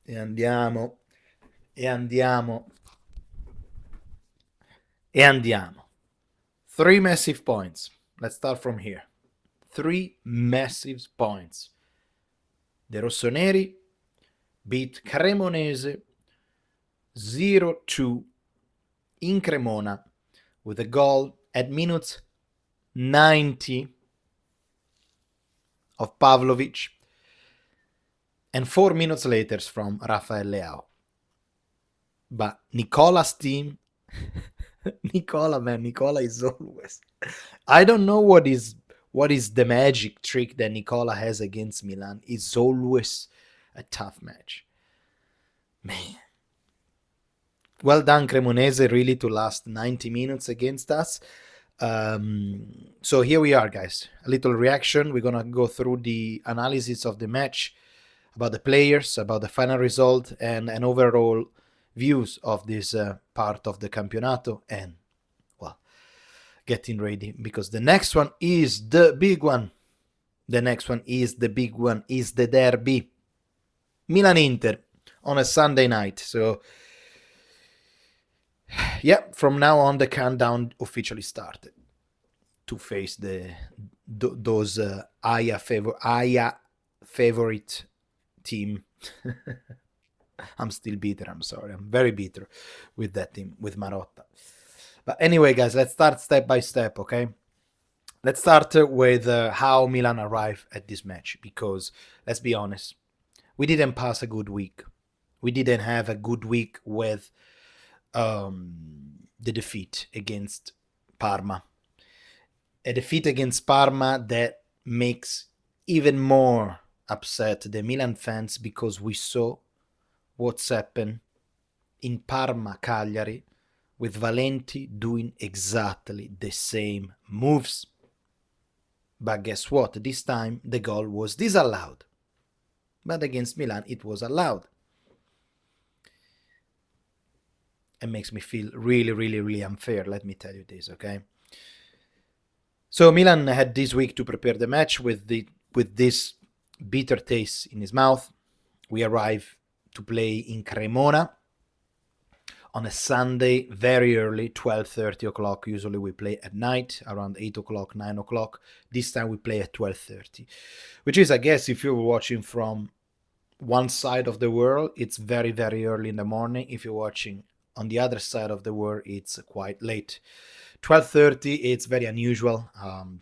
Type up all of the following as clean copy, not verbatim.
E andiamo, e andiamo, e andiamo. 3 massive points. Let's start from here. 3 massive points. The Rossoneri beat Cremonese 0-2 in Cremona with a goal at minute 90 of Pavlovic and 4 minutes later from Rafael Leao. But Nicola's team, Nicola is always. I don't know what is the magic trick that Nicola has against Milan. It's always a tough match. Man. Well done, Cremonese, really to last 90 minutes against us. So here we are, guys. A little reaction. We're going to go through the analysis of the match, about the players, about the final result, and an overall views of this part of the Campionato. And, well, getting ready, because the next one is the big one. The next one is the big one, is the derby. Milan-Inter on a Sunday night. So, yeah, from now on the countdown officially started to face those Aya favorite team. I'm still bitter. I'm sorry. I'm very bitter with that team, with Marotta. But anyway, guys, let's start step by step, okay? Let's start with how Milan arrived at this match, because let's be honest, we didn't pass a good week. We didn't have a good week with the defeat against Parma. A defeat against Parma that makes even more upset the Milan fans, because we saw what's happened in Parma Cagliari with Valenti doing exactly the same moves. But guess what? This time the goal was disallowed. But against Milan it was allowed. It makes me feel really, really, really unfair, let me tell you this, okay? So Milan had this week to prepare the match with this bitter taste in his mouth. We arrive to play in Cremona on a Sunday, very early, 12:30 o'clock. Usually we play at night, around 8 o'clock, 9 o'clock. This time we play at 12:30, which is, I guess, if you're watching from one side of the world, it's very, very early in the morning. If you're watching on the other side of the world, it's quite late. 12:30, it's very unusual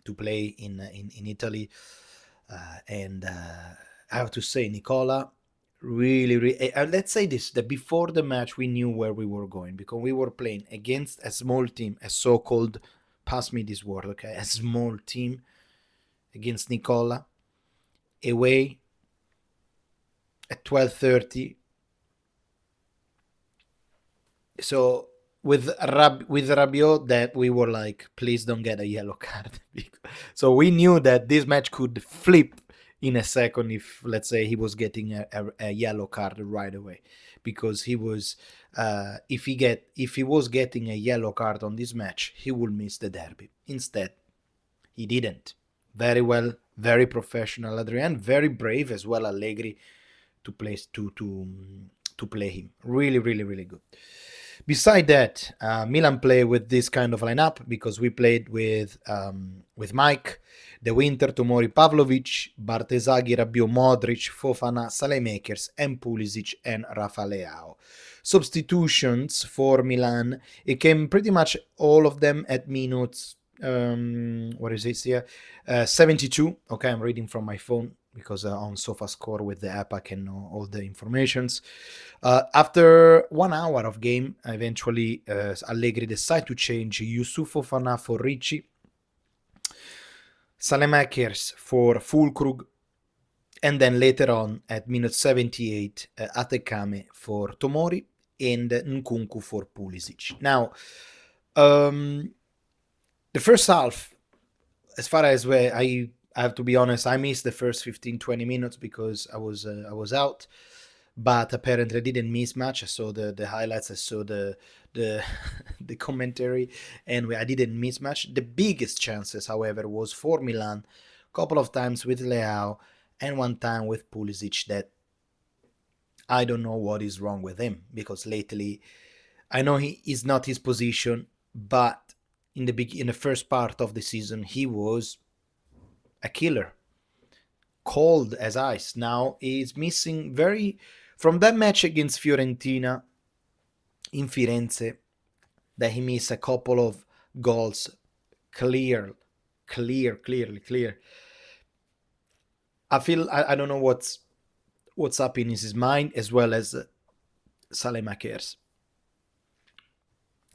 to play in Italy. And I have to say, Nicola, really, let's say this, that before the match we knew where we were going, because we were playing against a small team, a so-called, pass me this word, okay, a small team against Nicola, away at 12:30. So with Rabiot, that we were like, please don't get a yellow card. So we knew that this match could flip in a second if, let's say, he was getting a yellow card right away, because he was if he was getting a yellow card on this match, he would miss the derby. Instead, he didn't. Very well, very professional Adrian, very brave as well Allegri to play him. Really, really, really good. Beside that, Milan play with this kind of lineup, because we played with Mike, De Winter, Tomori, Pavlovic, Bartesaghi, Rabiot, Modric, Fofana, Saelemaekers, and Pulisic and Rafael. Substitutions for Milan, it came pretty much all of them at minutes, what is this here? 72. Okay, I'm reading from my phone, because on SofaScore with the app I can know all the informations. After 1 hour of game, eventually Allegri decided to change Youssouf Fofana for Ricci, Saelemaekers for Fulkrug, and then later on at minute 78, Atekame for Tomori and Nkunku for Pulisic. Now, the first half, as far as where I have to be honest, I missed the first 15-20 minutes because I was out, but apparently I didn't miss much. I saw the highlights, I saw the the commentary, and I didn't miss much. The biggest chances, however, was for Milan, a couple of times with Leao and one time with Pulisic, that I don't know what is wrong with him, because lately I know he is not his position, but in the first part of the season he was a killer, cold as ice. Now he's missing very from that match against Fiorentina in Firenze, that he missed a couple of goals, clearly. I don't know what's up in his mind, as well as Salemaker's.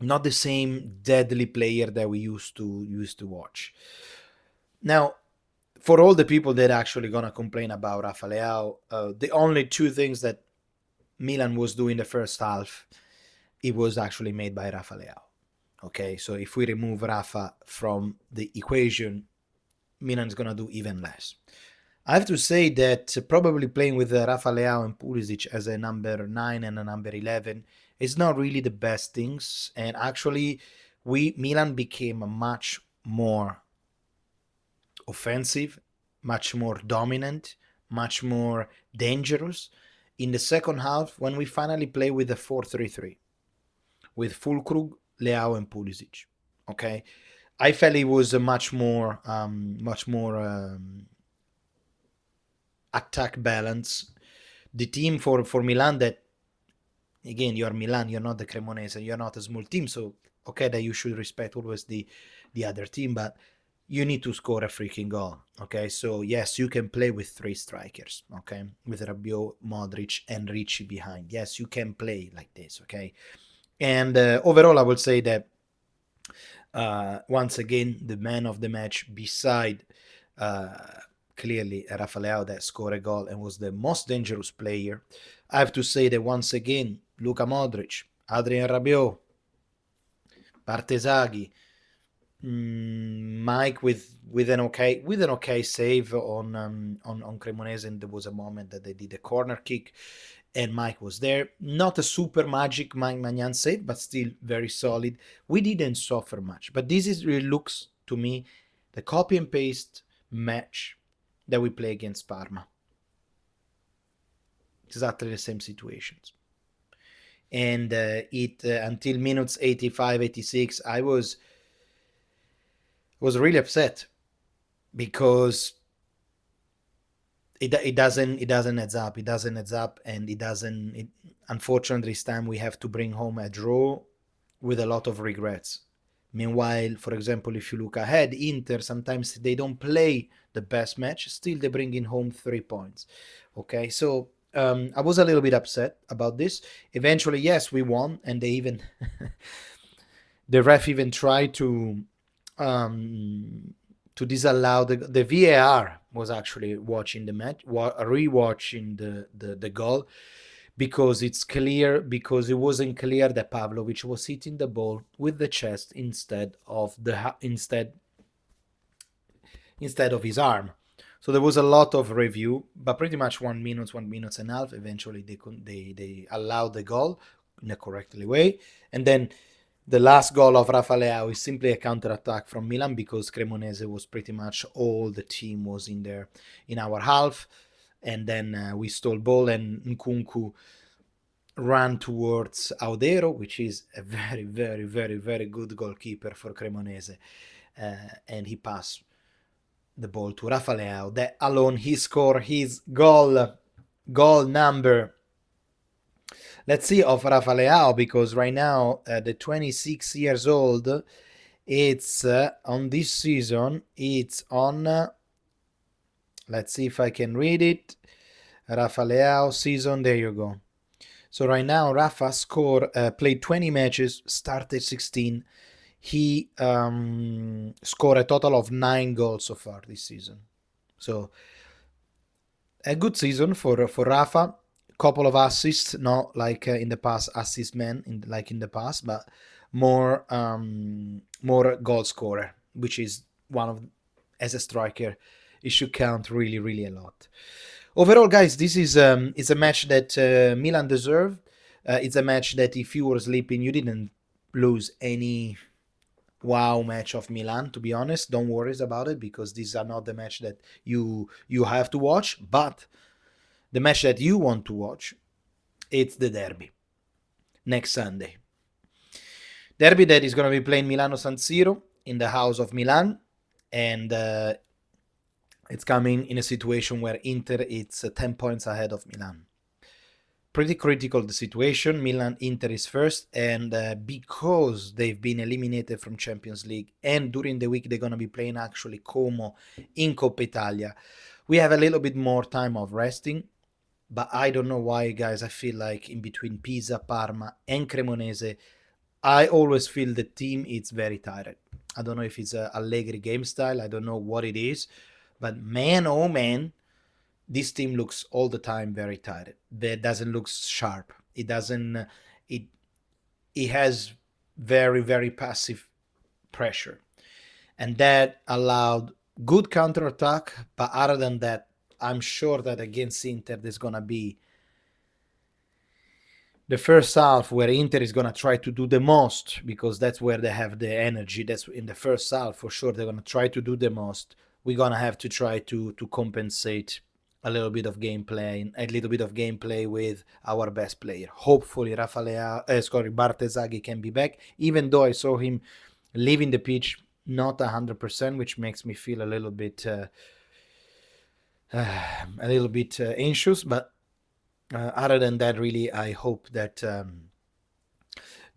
Not the same deadly player that we used to watch. Now, for all the people that are actually gonna complain about Rafael, the only two things that Milan was doing the first half, it was actually made by Rafael. Okay, so if we remove Rafa from the equation, Milan is gonna do even less. I have to say that probably playing with Rafael and Pulisic as a number 9 and a number 11 is not really the best things. And actually, Milan became much more offensive, much more dominant, much more dangerous in the second half, when we finally play with the 4-3-3 with Fulkrug, Leao, and Pulisic. Okay, I felt it was a much more attack balance. The team for Milan, that again, you're Milan, you're not the Cremonese, you're not a small team, so okay that you should respect always the other team, but you need to score a freaking goal. Okay, so yes, you can play with 3 strikers, okay, with Rabiot, Modric, and Ricci behind. Yes, you can play like this, okay. And overall, I would say that once again, the man of the match, beside clearly Rafael, that scored a goal and was the most dangerous player, I have to say that once again, Luka Modric, Adrien Rabiot, Bartesaghi, Mike with an okay save on Cremonese, and there was a moment that they did a corner kick and Mike was there. Not a super magic Mike Magnan save, but still very solid. We didn't suffer much, but this is really looks to me the copy and paste match that we play against Parma. Exactly the same situations. And until minutes 85, 86, I was really upset, because it doesn't adds up. It doesn't adds up, and it doesn't. Unfortunately, this time we have to bring home a draw with a lot of regrets. Meanwhile, for example, if you look ahead, Inter, sometimes they don't play the best match, still they bring in home 3 points. Okay, so I was a little bit upset about this. Eventually, yes, we won, and they even the ref even tried to disallow the VAR was actually watching the match, rewatching the goal, because it wasn't clear that Pavlovic was hitting the ball with the chest instead of his arm. So there was a lot of review, but pretty much 1 minute and a half. Eventually, they allowed the goal in a correctly way, and then the last goal of Rafael is simply a counter-attack from Milan, because Cremonese was pretty much all the team was in there in our half, and then we stole ball, and Nkunku ran towards Audero, which is a very, very, very, very good goalkeeper for Cremonese, and he passed the ball to Rafael. That alone, he scored his goal number, let's see, of Rafael, because right now the 26 years old, it's on this season, it's on let's see if I can read it. Rafael season, there you go. So right now Rafa played 20 matches, started 16. He scored a total of 9 goals so far this season. So a good season for Rafa. Couple of assists, not like in the past, assist man like in the past, but more goal scorer, which is one of, as a striker, it should count really, really a lot. Overall, guys, this is it's a match that Milan deserved. It's a match that if you were sleeping, you didn't lose any wow match of Milan, to be honest. Don't worry about it, because these are not the match that you have to watch, but the match that you want to watch It's the derby next Sunday. Derby that is going to be playing Milano San Siro in the house of Milan, and it's coming in a situation where Inter is 10 points ahead of Milan. Pretty critical the situation. Milan, Inter is first, and because they've been eliminated from Champions League, and during the week they're going to be playing actually Como in Coppa Italia, we have a little bit more time of resting. But I don't know why, guys. I feel like in between Pisa, Parma, and Cremonese, I always feel the team is very tired. I don't know if it's a Allegri game style. I don't know what it is. But man, oh man, this team looks all the time very tired. It doesn't look sharp. It doesn't. It has very, very passive pressure. And that allowed good counterattack. But other than that, I'm sure that against Inter, there's going to be the first half where Inter is going to try to do the most, because that's where they have the energy. That's in the first half for sure. They're going to try to do the most. We're going to have to try to compensate a little bit of gameplay with our best player. Hopefully Rafael, Bartesaghi can be back, even though I saw him leaving the pitch not 100%, which makes me feel a little bit anxious. But other than that, really, I hope that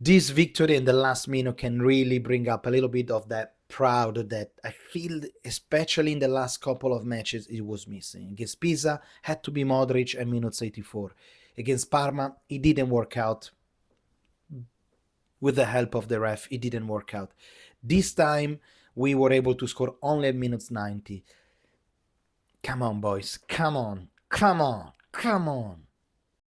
this victory in the last minute can really bring up a little bit of that proud that I feel, especially in the last couple of matches, it was missing. Against Pisa, had to be Modric at minutes 84. Against Parma, it didn't work out. With the help of the ref, it didn't work out. This time, we were able to score only at minutes 90. Come on, boys. Come on.